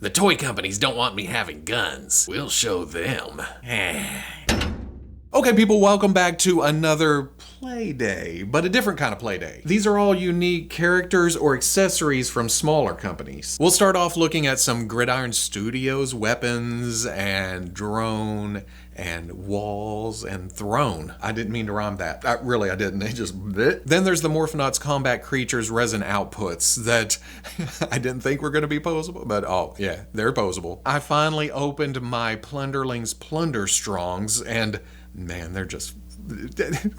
The toy companies don't want me having guns. We'll show them. Okay, people, welcome back to another play day, but a different kind of play day. These are all unique characters or accessories from smaller companies. We'll start off looking at some GridIron Studios weapons and drone and walls and throne. I didn't mean to rhyme that. I didn't. It just bleh. Then there's the Morphonauts Combat Creatures resin outputs that I didn't think were going to be posable, but oh yeah, they're posable. I finally opened my Plunderlings Plunderstrongs, and man, they're just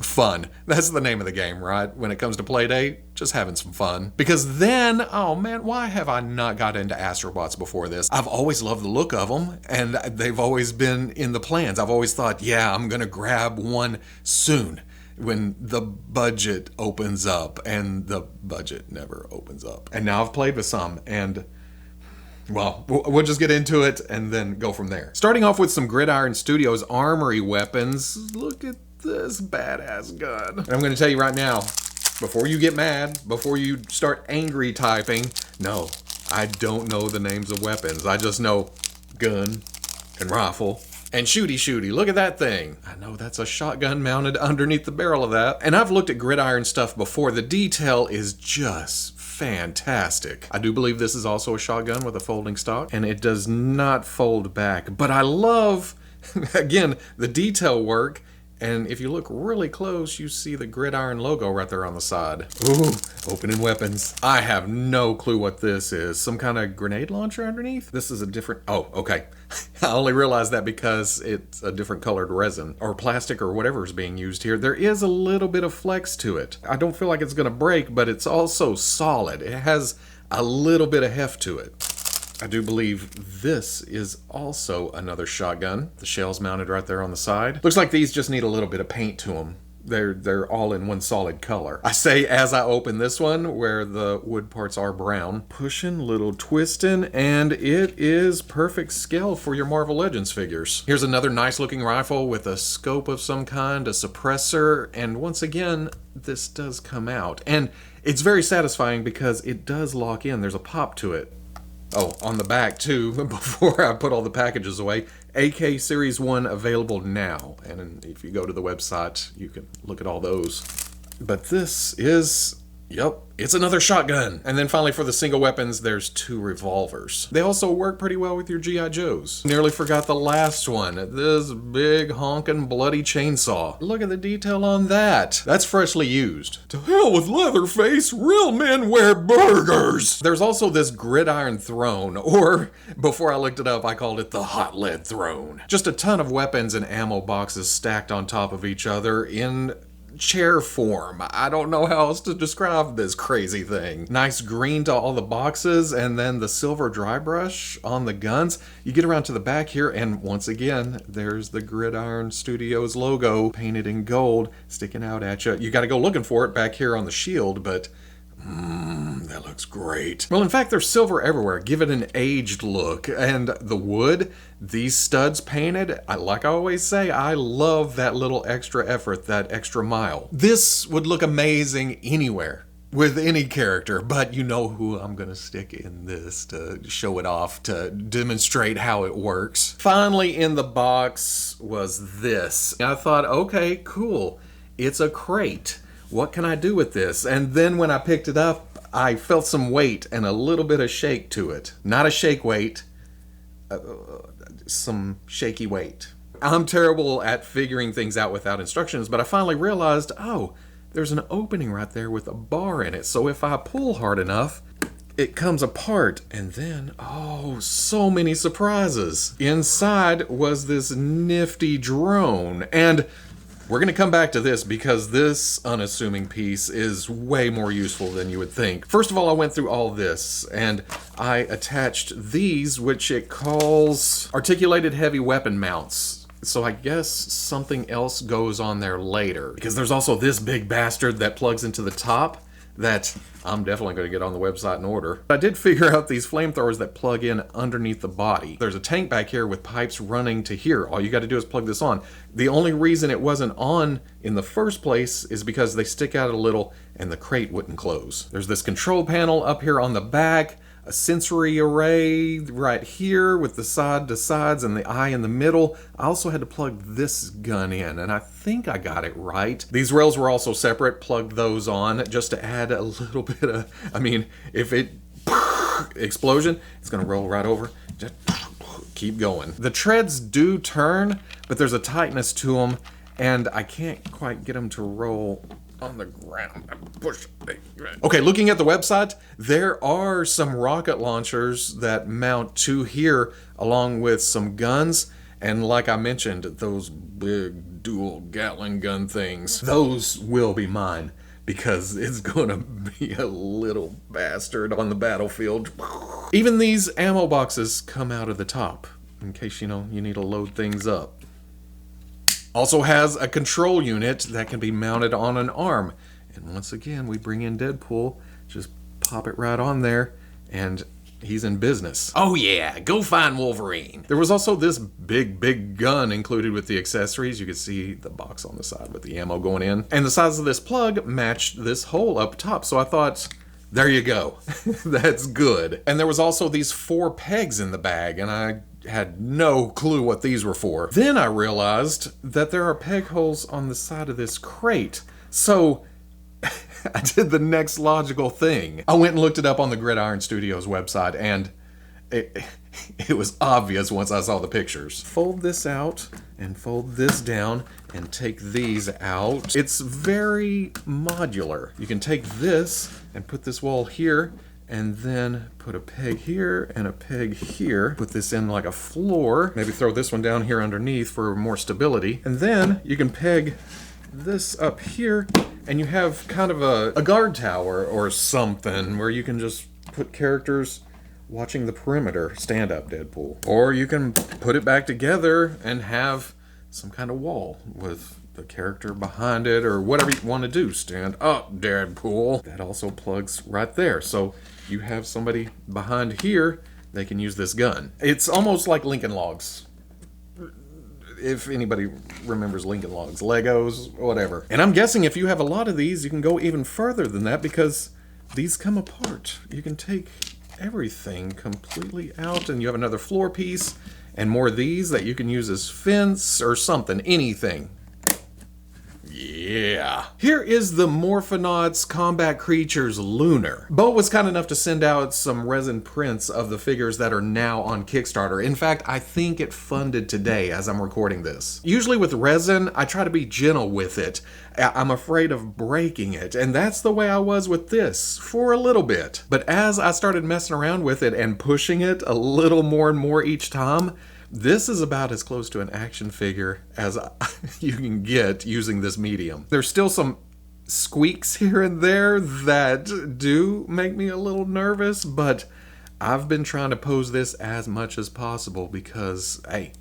fun. That's the name of the game, right? When it comes to Playday, just having some fun. Because then, oh man, why have I not got into Astrobots before this? I've always loved the look of them, and they've always been in the plans. I've always thought, yeah, I'm gonna grab one soon when the budget opens up, and the budget never opens up. And now I've played with some, and well, we'll just get into it and then go from there. Starting off with some GridIron Studios armory weapons. Look at this badass gun. And I'm going to tell you right now, before you get mad, before you start angry typing, no, I don't know the names of weapons. I just know gun and rifle and shooty. Look at that thing. I know that's a shotgun mounted underneath the barrel of that. And I've looked at GridIron stuff before. The detail is just fantastic. I do believe this is also a shotgun with a folding stock, and it does not fold back. But I love, again, the detail work. And if you look really close, you see the GridIron logo right there on the side. Ooh, opening weapons. I have no clue what this is. Some kind of grenade launcher underneath? This is a different, oh, okay. I only realized that because it's a different colored resin or plastic or whatever is being used here. There is a little bit of flex to it. I don't feel like it's gonna break, but it's also solid. It has a little bit of heft to it. I do believe this is also another shotgun. The shell's mounted right there on the side. Looks like these just need a little bit of paint to them. They're all in one solid color. I say as I open this one where the wood parts are brown. Pushing, little twisting, and it is perfect scale for your Marvel Legends figures. Here's another nice looking rifle with a scope of some kind, a suppressor, and once again, this does come out. And it's very satisfying because it does lock in. There's a pop to it. Oh, on the back too, before I put all the packages away, AK Series 1 available now. And if you go to the website, you can look at all those. But this is, yep, it's another shotgun. And then finally for the single weapons, there's 2 revolvers. They also work pretty well with your G.I. Joes. Nearly forgot the last one, this big honking bloody chainsaw. Look at the detail on that. That's freshly used. To hell with Leatherface, real men wear burgers. There's also this GridIron throne, or before I looked it up, I called it the hot lead throne. Just a ton of weapons and ammo boxes stacked on top of each other in chair form. I don't know how else to describe this crazy thing. Nice green to all the boxes, and then the silver dry brush on the guns. You get around to the back here, and once again, there's the GridIron Studios logo painted in gold sticking out at you. You got to go looking for it back here on the shield, but that looks great. Well, in fact, there's silver everywhere. Give it an aged look. And the wood, these studs painted, like I always say, I love that little extra effort, that extra mile. This would look amazing anywhere with any character, but you know who I'm gonna stick in this to show it off, to demonstrate how it works. Finally in the box was this. I thought, okay, cool. It's a crate. What can I do with this? And then when I picked it up, I felt some weight and a little bit of shake to it. Not a shake weight, some shaky weight. I'm terrible at figuring things out without instructions, but I finally realized, oh, there's an opening right there with a bar in it. So if I pull hard enough, it comes apart. And then, oh, so many surprises. Inside was this nifty drone. And we're going to come back to this because this unassuming piece is way more useful than you would think. First of all, I went through all this and I attached these, which it calls articulated heavy weapon mounts. So I guess something else goes on there later, because there's also this big bastard that plugs into the top that I'm definitely going to get on the website and order. I did figure out these flamethrowers that plug in underneath the body. There's a tank back here with pipes running to here. All you got to do is plug this on. The only reason it wasn't on in the first place is because they stick out a little and the crate wouldn't close. There's this control panel up here on the back. a sensory array right here with the side to sides and the eye in the middle. I also had to plug this gun in, and I think I got it right. These rails were also separate, plugged those on just to add a little bit of, I mean, if it explosion, it's gonna roll right over. Just keep going. The treads do turn, but there's a tightness to them, and I can't quite get them to roll on the ground. Push. Okay, looking at the website, there are some rocket launchers that mount to here along with some guns, and like I mentioned, those big dual Gatling gun things, those will be mine, because it's gonna be a little bastard on the battlefield. Even these ammo boxes come out of the top, in case, you know, you need to load things up. Also has a control unit that can be mounted on an arm. And once again, we bring in Deadpool, just pop it right on there, and he's in business. Oh yeah, go find Wolverine. There was also this big gun included with the accessories. You can see the box on the side with the ammo going in. And the size of this plug matched this hole up top. So I thought, there you go. That's good. And there was also these 4 pegs in the bag, and I had no clue what these were for. Then I realized that there are peg holes on the side of this crate. So I did the next logical thing. I went and looked it up on the GridIron Studios website, and it was obvious once I saw the pictures. Fold this out and fold this down and take these out. It's very modular. You can take this and put this wall here, and then put a peg here and a peg here. Put this in like a floor. Maybe throw this one down here underneath for more stability. And then you can peg this up here, and you have kind of a guard tower or something where you can just put characters watching the perimeter. Stand up, Deadpool. Or you can put it back together and have some kind of wall with the character behind it, or whatever you want to do. Stand up, Deadpool. That also plugs right there. So you have somebody behind here, they can use this gun. It's almost like Lincoln Logs. If anybody remembers Lincoln Logs, Legos, whatever. And I'm guessing if you have a lot of these, you can go even further than that, because these come apart. You can take everything completely out, and you have another floor piece and more of these that you can use as fence or something, anything. Yeah. Here is the Morphonauts Combat Creatures Lunar. Bo was kind enough to send out some resin prints of the figures that are now on Kickstarter. In fact, I think it funded today as I'm recording this. Usually with resin, I try to be gentle with it. I'm afraid of breaking it, and that's the way I was with this for a little bit. But as I started messing around with it and pushing it a little more and more each time, this is about as close to an action figure as you can get using this medium. There's still some squeaks here and there that do make me a little nervous, but I've been trying to pose this as much as possible because, hey,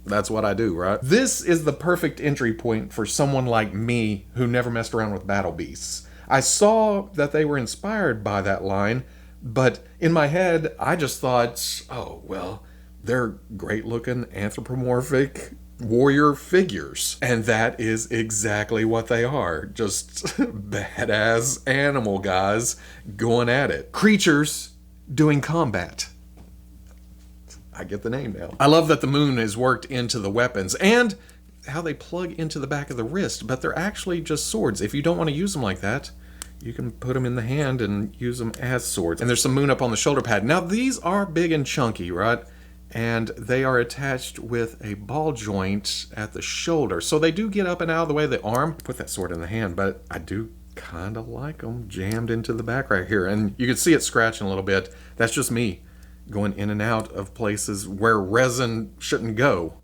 that's what I do, right? This is the perfect entry point for someone like me who never messed around with Battle Beasts. I saw that they were inspired by that line, but in my head, I just thought, oh, well, they're great-looking anthropomorphic warrior figures. And that is exactly what they are. Just badass animal guys going at it. Creatures doing combat. I get the name now. I love that the moon is worked into the weapons and how they plug into the back of the wrist, but they're actually just swords. If you don't want to use them like that, you can put them in the hand and use them as swords. And there's some moon up on the shoulder pad. Now these are big and chunky, right? And they are attached with a ball joint at the shoulder. So they do get up and out of the way of the arm. Put that sword in the hand, but I do kind of like them jammed into the back right here. And you can see it scratching a little bit. That's just me going in and out of places where resin shouldn't go.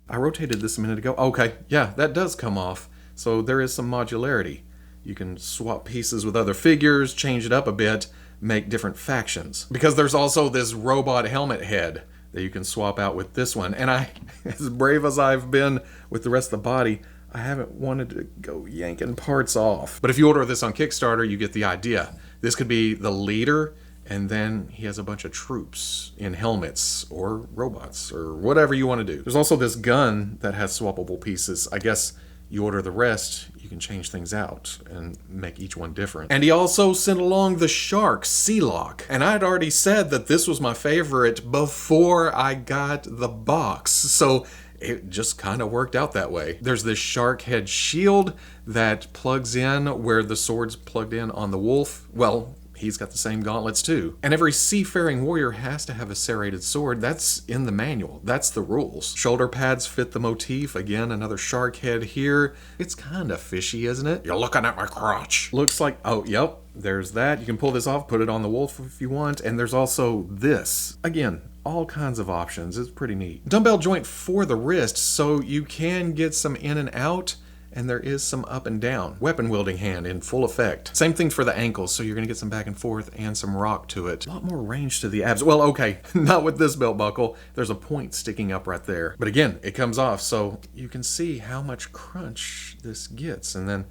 I rotated this a minute ago. Okay, yeah, that does come off. So there is some modularity. You can swap pieces with other figures, change it up a bit, make different factions. Because there's also this robot helmet head that you can swap out with this one. And I, as brave as I've been with the rest of the body, I haven't wanted to go yanking parts off. But if you order this on Kickstarter, you get the idea. This could be the leader, and then he has a bunch of troops in helmets or robots or whatever you want to do. There's also this gun that has swappable pieces. I guess you order the rest, you can change things out and make each one different. And he also sent along the Shark Sealock. And I'd already said that this was my favorite before I got the box. So it just kind of worked out that way. There's this shark head shield that plugs in where the sword's plugged in on the wolf. Well, he's got the same gauntlets too. And every seafaring warrior has to have a serrated sword. That's in the manual. That's the rules. Shoulder pads fit the motif. Again, another shark head here. It's kind of fishy, isn't it? You're looking at my crotch. Looks like, oh, yep, there's that. You can pull this off, put it on the wolf if you want. And there's also this. Again, all kinds of options. It's pretty neat. Dumbbell joint for the wrist, so you can get some in and out, and there is some up and down. Weapon wielding hand in full effect. Same thing for the ankles, so you're gonna get some back and forth and some rock to it. A lot more range to the abs. Well, okay, not with this belt buckle. There's a point sticking up right there. But again, it comes off, so you can see how much crunch this gets, and then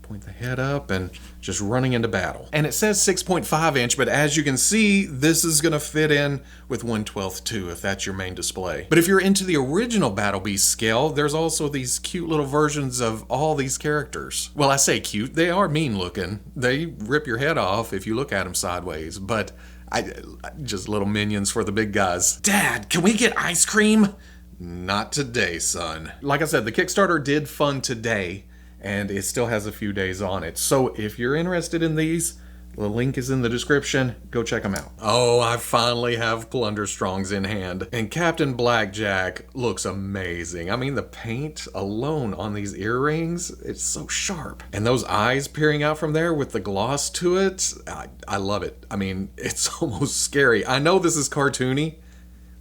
point the head up and just running into battle. And it says 6.5 inch, but as you can see, this is gonna fit in with 1/12 too, if that's your main display. But if you're into the original Battle Beast scale, there's also these cute little versions of all these characters. Well, I say cute, they are mean looking. They rip your head off if you look at them sideways, but just little minions for the big guys. Dad, can we get ice cream? Not today, son. Like I said, the Kickstarter did fund today, and it still has a few days on it. So if you're interested in these, the link is in the description. Go check them out. Oh, I finally have Plunderstrongs in hand. And Captain Blackjack looks amazing. I mean, the paint alone on these earrings, it's so sharp. And those eyes peering out from there with the gloss to it, I love it. I mean, it's almost scary. I know this is cartoony,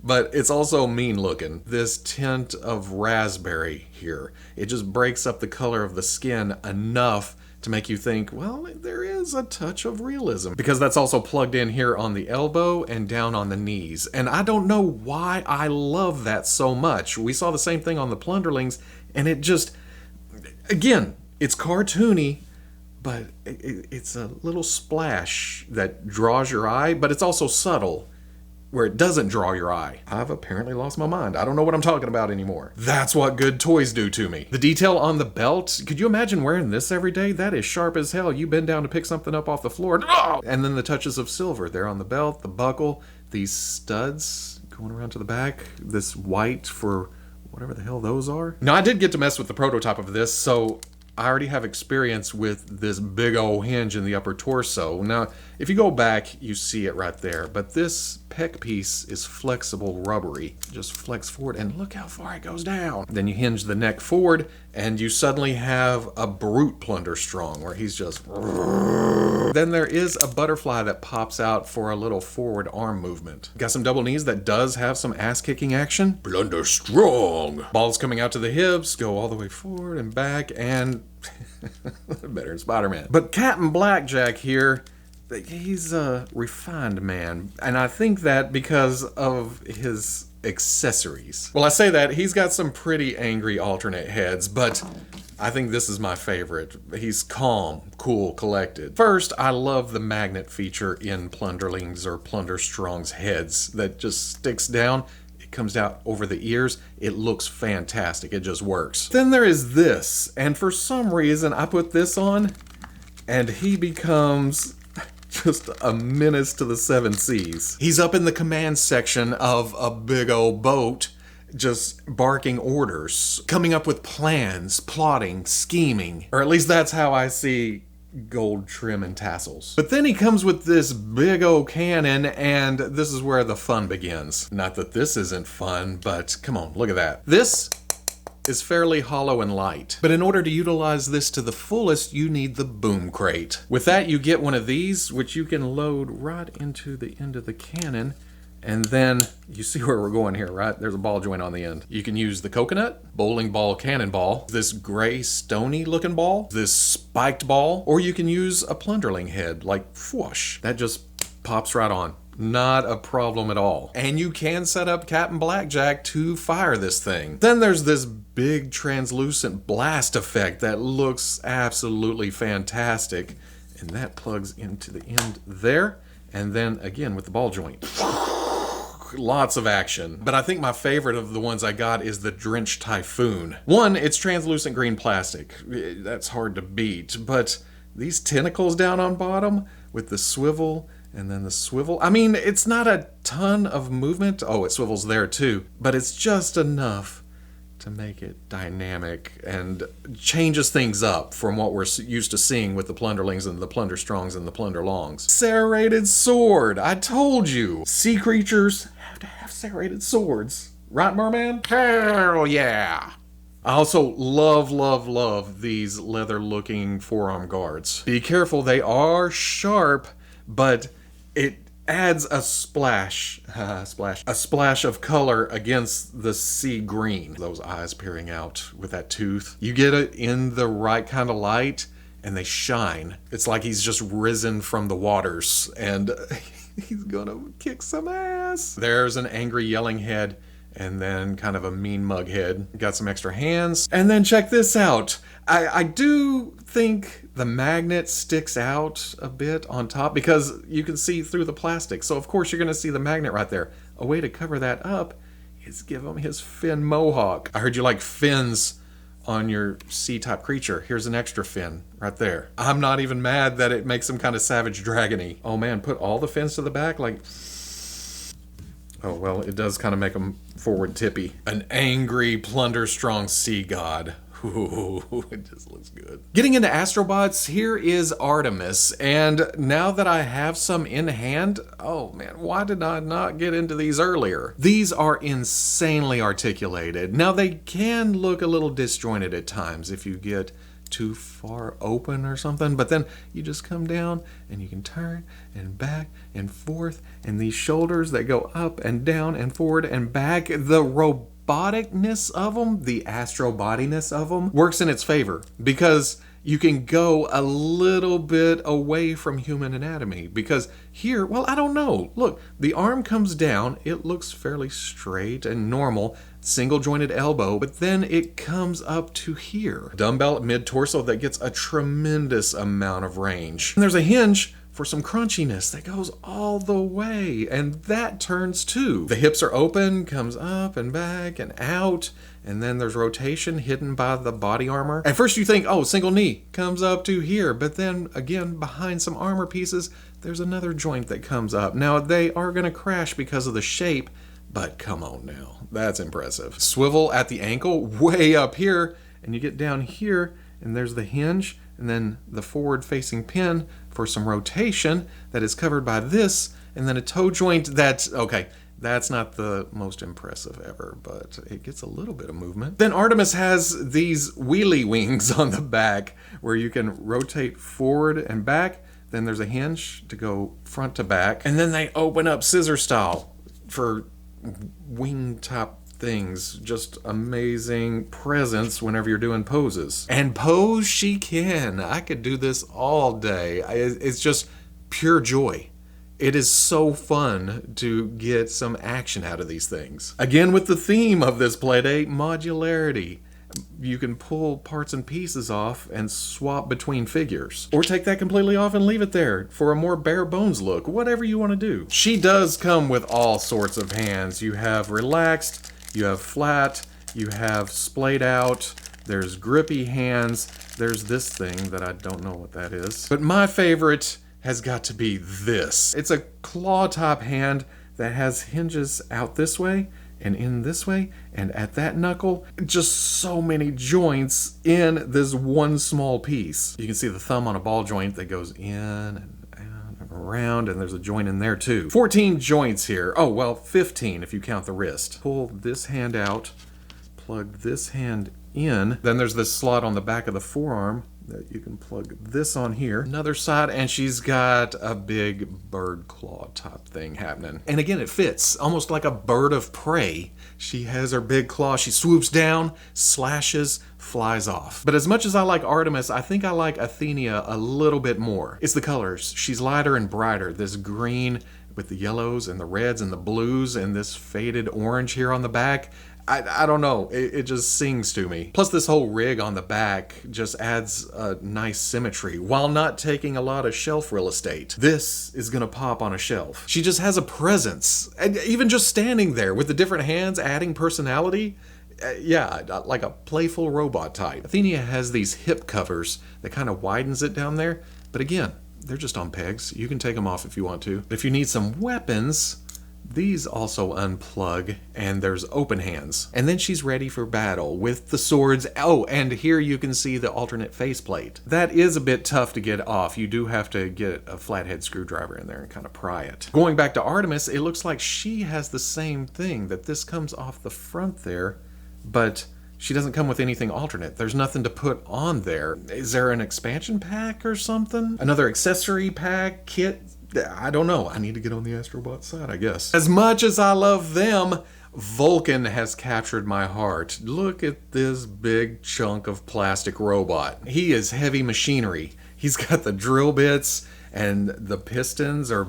but it's also mean looking. This tint of raspberry here, it just breaks up the color of the skin enough to make you think, well, there is a touch of realism. Because that's also plugged in here on the elbow and down on the knees. And I don't know why I love that so much. We saw the same thing on the Plunderlings, and it just, again, it's cartoony, but it's a little splash that draws your eye, but it's also subtle, where it doesn't draw your eye. I've apparently lost my mind. I don't know what I'm talking about anymore. That's what good toys do to me. The detail on the belt, could you imagine wearing this every day? That is sharp as hell. You bend down to pick something up off the floor, and then the touches of silver there on the belt, the buckle, these studs going around to the back, this white for whatever the hell those are. Now, I did get to mess with the prototype of this, so I already have experience with this big old hinge in the upper torso. Now, if you go back, you see it right there, but this pec piece is flexible, rubbery. Just flex forward, and look how far it goes down. Then you hinge the neck forward, and you suddenly have a brute Plunderstrong, where he's just... Then there is a butterfly that pops out for a little forward arm movement. Got some double knees that does have some ass-kicking action. Plunderstrong! Balls coming out to the hips, go all the way forward and back, and... better than Spider-Man. But Captain Blackjack here, he's a refined man, and I think that because of his accessories. Well, I say that, he's got some pretty angry alternate heads, but I think this is my favorite. He's calm, cool, collected. First, I love the magnet feature in Plunderlings or Plunderstrongs heads that just sticks down. Comes out over the ears. It looks fantastic. It just works. Then there is this, and for some reason I put this on and he becomes just a menace to the 7 seas. He's up in the command section of a big old boat, just barking orders, coming up with plans, plotting, scheming, or at least that's how I see gold trim and tassels. But then he comes with this big old cannon, and this is where the fun begins. Not that this isn't fun, but come on, look at that. This is fairly hollow and light, but in order to utilize this to the fullest, you need the boom crate. With that, you get one of these, which you can load right into the end of the cannon. And then, you see where we're going here, right? There's a ball joint on the end. You can use the coconut, bowling ball, cannonball, this gray stony looking ball, this spiked ball, or you can use a Plunderling head, like whoosh. That just pops right on. Not a problem at all. And you can set up Captain Blackjack to fire this thing. Then there's this big translucent blast effect that looks absolutely fantastic. And that plugs into the end there. And then again with the ball joint. lots of action. But I think my favorite of the ones I got is the Drenched Typhoon. One, it's translucent green plastic. That's hard to beat. But these tentacles down on bottom with the swivel and then the swivel. I mean, it's not a ton of movement. Oh, it swivels there too. But it's just enough to make it dynamic and changes things up from what we're used to seeing with the Plunderlings and the Plunderstrongs and the Plunderlongs. Serrated sword! I told you! Sea creatures have to have serrated swords. Right, merman? Hell yeah! I also love these leather-looking forearm guards. Be careful, they are sharp, but it adds a splash of color against the sea green. Those eyes peering out with that tooth. You get it in the right kind of light and they shine. It's like he's just risen from the waters and he's gonna kick some ass. There's an angry yelling head and then kind of a mean mug head. Got some extra hands. And then check this out. I do think the magnet sticks out a bit on top because you can see through the plastic. So of course you're gonna see the magnet right there. A way to cover that up is give him his fin mohawk. I heard you like fins on your sea-type creature. Here's an extra fin right there. I'm not even mad that it makes him kind of savage dragony. Oh man, put all the fins to the back like... Oh, well, it does kind of make them forward tippy. An angry Plunderstrong sea god. Ooh, it just looks good. Getting into Astrobots, here is Artemis. And now that I have some in hand, oh man, why did I not get into these earlier? These are insanely articulated. Now they can look a little disjointed at times if you get too far open or something, but then you just come down and you can turn and back and forth, and these shoulders that go up and down and forward and back, the roboticness of them, the astrobodiness of them works in its favor because you can go a little bit away from human anatomy because here, well, I don't know. Look, the arm comes down, it looks fairly straight and normal, single jointed elbow, but then it comes up to here. Dumbbell at mid-torso that gets a tremendous amount of range. And there's a hinge for some crunchiness that goes all the way, and that turns too. The hips are open, comes up and back and out, and then there's rotation hidden by the body armor. At first you think, oh, single knee comes up to here, but then again, behind some armor pieces, there's another joint that comes up. Now, they are gonna crash because of the shape, but come on now, that's impressive. Swivel at the ankle, way up here, and you get down here, and there's the hinge, and then the forward-facing pin for some rotation that is covered by this, and then a toe joint that's, okay, that's not the most impressive ever, but it gets a little bit of movement. Then Artemis has these wheelie wings on the back where you can rotate forward and back. Then there's a hinge to go front to back, and then they open up scissor style for wing top things. Just amazing presence whenever you're doing poses. And pose she can. I could do this all day. It's just pure joy. It is so fun to get some action out of these things. Again, with the theme of this playdate, modularity. You can pull parts and pieces off and swap between figures. Or take that completely off and leave it there for a more bare bones look, whatever you want to do. She does come with all sorts of hands. You have relaxed, you have flat, you have splayed out, there's grippy hands, there's this thing that I don't know what that is. But my favorite has got to be this. It's a claw top hand that has hinges out this way and in this way, and at that knuckle, just so many joints in this one small piece. You can see the thumb on a ball joint that goes in and out and around, and there's a joint in there too. 14 joints here. Oh, well, 15 if you count the wrist. Pull this hand out, plug this hand in, then there's this slot on the back of the forearm that you can plug this on here. Another side, and she's got a big bird claw top thing happening. And again, it fits, almost like a bird of prey. She has her big claw, she swoops down, slashes, flies off. But as much as I like Artemis, I think I like Athenia a little bit more. It's the colors. She's lighter and brighter. This green with the yellows and the reds and the blues and this faded orange here on the back. I don't know. It just sings to me. Plus, this whole rig on the back just adds a nice symmetry while not taking a lot of shelf real estate. This is gonna pop on a shelf. She just has a presence. And even just standing there with the different hands adding personality, yeah, like a playful robot type. Athenia has these hip covers that kind of widens it down there. But again, they're just on pegs. You can take them off if you want to. If you need some weapons, these also unplug, and there's open hands. And then she's ready for battle with the swords. Oh, and here you can see the alternate faceplate. That is a bit tough to get off. You do have to get a flathead screwdriver in there and kind of pry it. Going back to Artemis, it looks like she has the same thing, that this comes off the front there, but she doesn't come with anything alternate. There's nothing to put on there. Is there an expansion pack or something? Another accessory pack, kit? I don't know. I need to get on the Astrobot side, I guess. As much as I love them, Vulcan has captured my heart. Look at this big chunk of plastic robot. He is heavy machinery. He's got the drill bits and the pistons or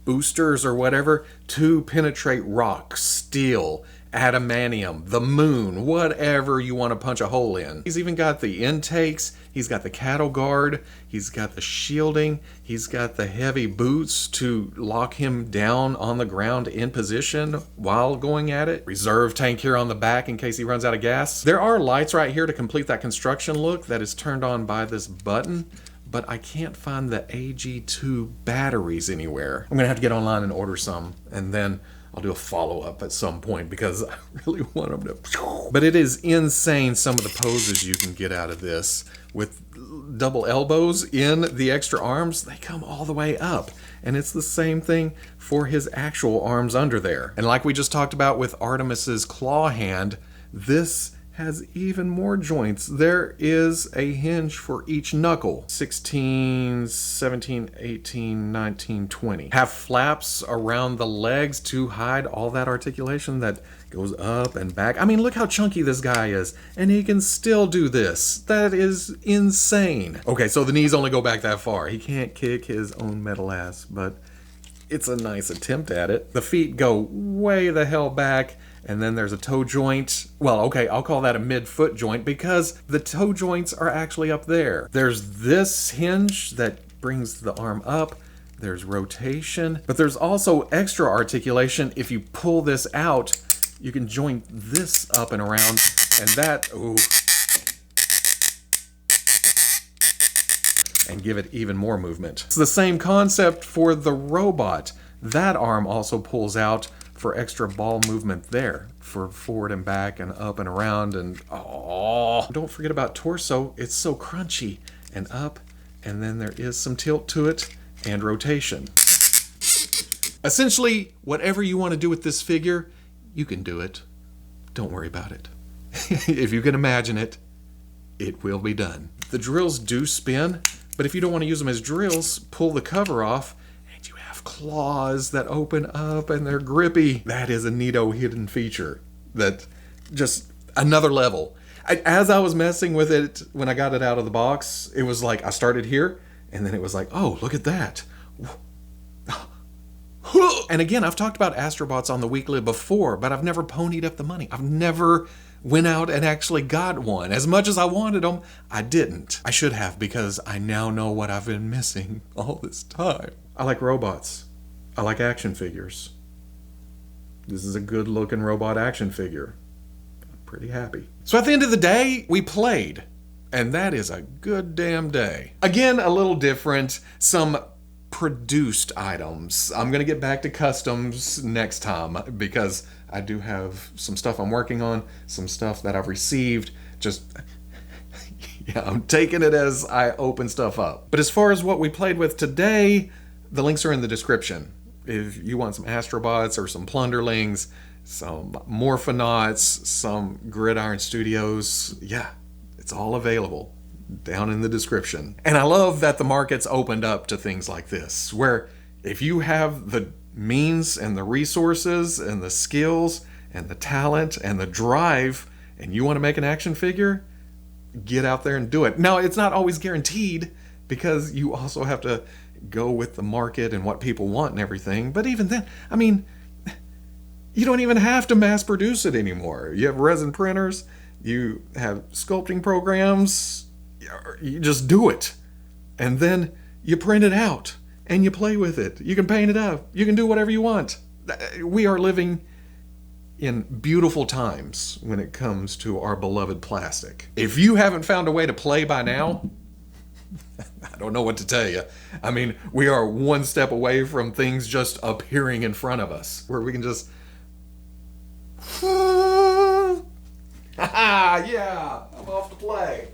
boosters or whatever to penetrate rock, steel, adamantium, the moon, whatever you want to punch a hole in. He's even got the intakes, he's got the cattle guard, he's got the shielding, he's got the heavy boots to lock him down on the ground in position while going at it. Reserve tank here on the back in case he runs out of gas. There are lights right here to complete that construction look that is turned on by this button, but I can't find the AG2 batteries anywhere. I'm gonna have to get online and order some, and then I'll do a follow-up at some point because I really want them to... But it is insane some of the poses you can get out of this. With double elbows in the extra arms, they come all the way up. And it's the same thing for his actual arms under there. And like we just talked about with Artemis's claw hand, this has even more joints. There is a hinge for each knuckle. 16, 17, 18, 19, 20. Have flaps around the legs to hide all that articulation that goes up and back. I mean, look how chunky this guy is, and he can still do this. That is insane. Okay, so the knees only go back that far. He can't kick his own metal ass, but it's a nice attempt at it. The feet go way the hell back, and then there's a toe joint. Well, okay, I'll call that a mid-foot joint because the toe joints are actually up there. There's this hinge that brings the arm up. There's rotation, but there's also extra articulation. If you pull this out, you can joint this up and around, and that, ooh, and give it even more movement. It's the same concept for the robot. That arm also pulls out for extra ball movement there, for forward and back and up and around, and oh, don't forget about torso. It's so crunchy and up, and then there is some tilt to it and rotation. Essentially, whatever you want to do with this figure, you can do it. Don't worry about it. If you can imagine it, it will be done. The drills do spin, but if you don't want to use them as drills, pull the cover off, and you have claws that open up and they're grippy. That is a neato hidden feature that just another level. As I was messing with it when I got it out of the box, it was like I started here, and then it was like, oh, look at that. And again, I've talked about Astrobots on the weekly before, but I've never ponied up the money. I've never went out and actually got one. As much as I wanted them, I didn't. I should have, because I now know what I've been missing all this time. I like robots. I like action figures. This is a good looking robot action figure. I'm pretty happy. So at the end of the day, we played. And that is a good damn day. Again, a little different. Some produced items. I'm gonna get back to customs next time because I do have some stuff I'm working on, some stuff that I've received. Just, yeah, I'm taking it as I open stuff up. But as far as what we played with today, the links are in the description. If you want some Astrobots or some Plunderlings, some Morphonauts, some GridIron Studios, yeah, it's all available down in the description. And I love that the market's opened up to things like this, where if you have the means and the resources and the skills and the talent and the drive and you want to make an action figure, get out there and do it. Now, it's not always guaranteed because you also have to go with the market and what people want and everything. But even then, I mean, You don't even have to mass produce it anymore. You have resin printers, you have sculpting programs, you just do it. And then you print it out and you play with it. You can paint it up. You can do whatever you want. We are living in beautiful times when it comes to our beloved plastic. If you haven't found a way to play by now, I don't know what to tell you. I mean, we are one step away from things just appearing in front of us, where we can just... yeah, I'm off to play.